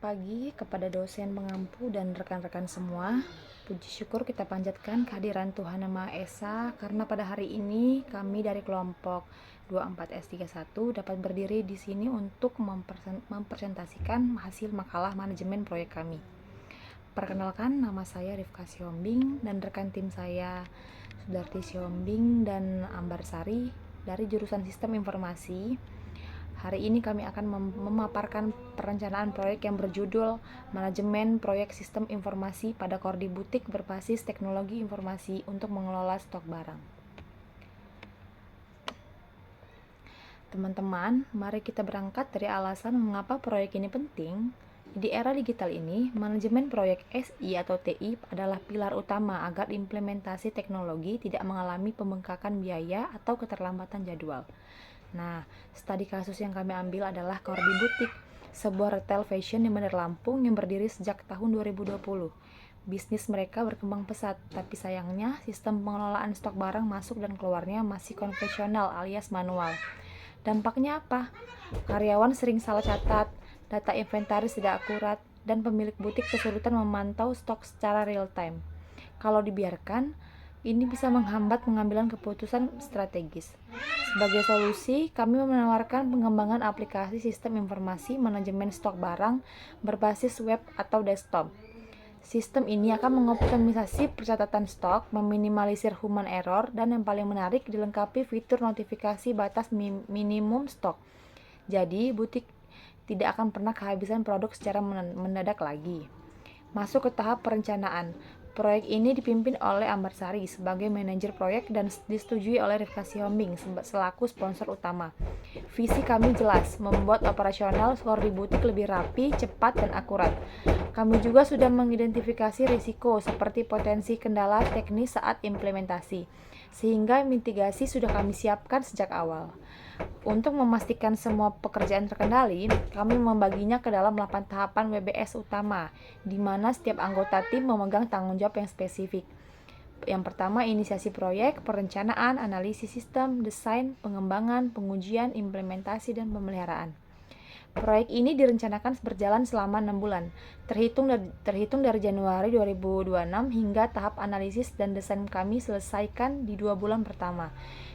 pagi kepada dosen pengampu dan rekan-rekan semua. Puji syukur kita panjatkan kehadiran Tuhan Yang Maha Esa karena pada hari ini kami dari kelompok 24S31 dapat berdiri di sini untuk mempresentasikan hasil makalah manajemen proyek kami. Perkenalkan, nama saya Rifka Siombing dan rekan tim saya Sudarti Siombing dan Ambar Sari dari jurusan Sistem Informasi. Hari ini kami akan memaparkan perencanaan proyek yang berjudul Manajemen Proyek Sistem Informasi pada Kordi Butik berbasis teknologi informasi untuk mengelola stok barang. Teman-teman, mari kita berangkat dari alasan mengapa proyek ini penting. Di era digital ini, manajemen proyek SI atau TI adalah pilar utama agar implementasi teknologi tidak mengalami pembengkakan biaya atau keterlambatan jadwal. Nah, studi kasus yang kami ambil adalah Kordi Butik, sebuah retail fashion di Bandar Lampung yang berdiri sejak tahun 2020. Bisnis mereka berkembang pesat, tapi sayangnya sistem pengelolaan stok barang masuk dan keluarnya masih konvensional alias manual. Dampaknya apa? Karyawan sering salah catat, data inventaris tidak akurat, dan pemilik butik kesulitan memantau stok secara real time. Kalau dibiarkan, ini bisa menghambat pengambilan keputusan strategis. Sebagai solusi, kami menawarkan pengembangan aplikasi sistem informasi manajemen stok barang berbasis web atau desktop. Sistem ini akan mengoptimisasi pencatatan stok, meminimalisir human error, dan yang paling menarik dilengkapi fitur notifikasi batas minimum stok. Jadi, butik tidak akan pernah kehabisan produk secara mendadak lagi. Masuk ke tahap perencanaan. Proyek ini dipimpin oleh Ambar Sari sebagai manajer proyek dan disetujui oleh Rifka Siombing selaku sponsor utama. Visi kami jelas, membuat operasional Kordi Butik lebih rapi, cepat, dan akurat. Kami juga sudah mengidentifikasi risiko seperti potensi kendala teknis saat implementasi, sehingga mitigasi sudah kami siapkan sejak awal. Untuk memastikan semua pekerjaan terkendali, kami membaginya ke dalam 8 tahapan WBS utama, di mana setiap anggota tim memegang tanggung jawab yang spesifik. Yang pertama, inisiasi proyek, perencanaan, analisis sistem, desain, pengembangan, pengujian, implementasi, dan pemeliharaan. Proyek ini direncanakan berjalan selama 6 bulan, terhitung dari Januari 2026 hingga tahap analisis dan desain kami selesaikan di 2 bulan pertama.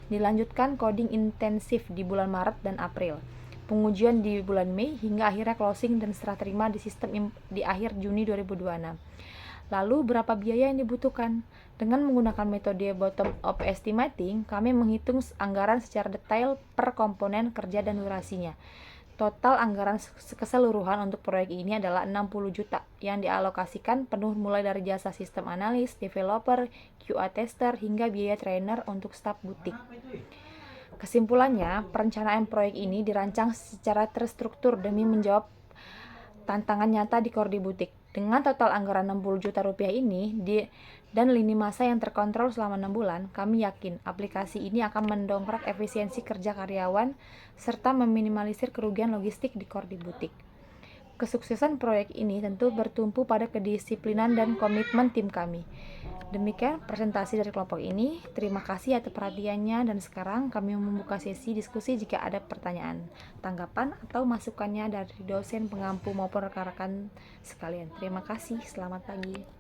Dilanjutkan coding intensif di bulan Maret dan April, pengujian di bulan Mei hingga akhirnya closing dan serah terima di sistem di akhir Juni 2026. Lalu berapa biaya yang dibutuhkan? Dengan menggunakan metode bottom up estimating, kami menghitung anggaran secara detail per komponen kerja dan durasinya. Total anggaran keseluruhan untuk proyek ini adalah 60 juta yang dialokasikan penuh mulai dari jasa sistem analis, developer, QA tester, hingga biaya trainer untuk staf butik. Kesimpulannya, perencanaan proyek ini dirancang secara terstruktur demi menjawab tantangan nyata di Kordi Butik. Dengan total anggaran 60 juta rupiah ini dan lini masa yang terkontrol selama 6 bulan, kami yakin aplikasi ini akan mendongkrak efisiensi kerja karyawan serta meminimalisir kerugian logistik di Kordi Butik. Kesuksesan proyek ini tentu bertumpu pada kedisiplinan dan komitmen tim kami. Demikian presentasi dari kelompok ini. Terima kasih atas perhatiannya dan sekarang kami membuka sesi diskusi jika ada pertanyaan, tanggapan, atau masukannya dari dosen pengampu maupun rekan-rekan sekalian. Terima kasih, selamat pagi.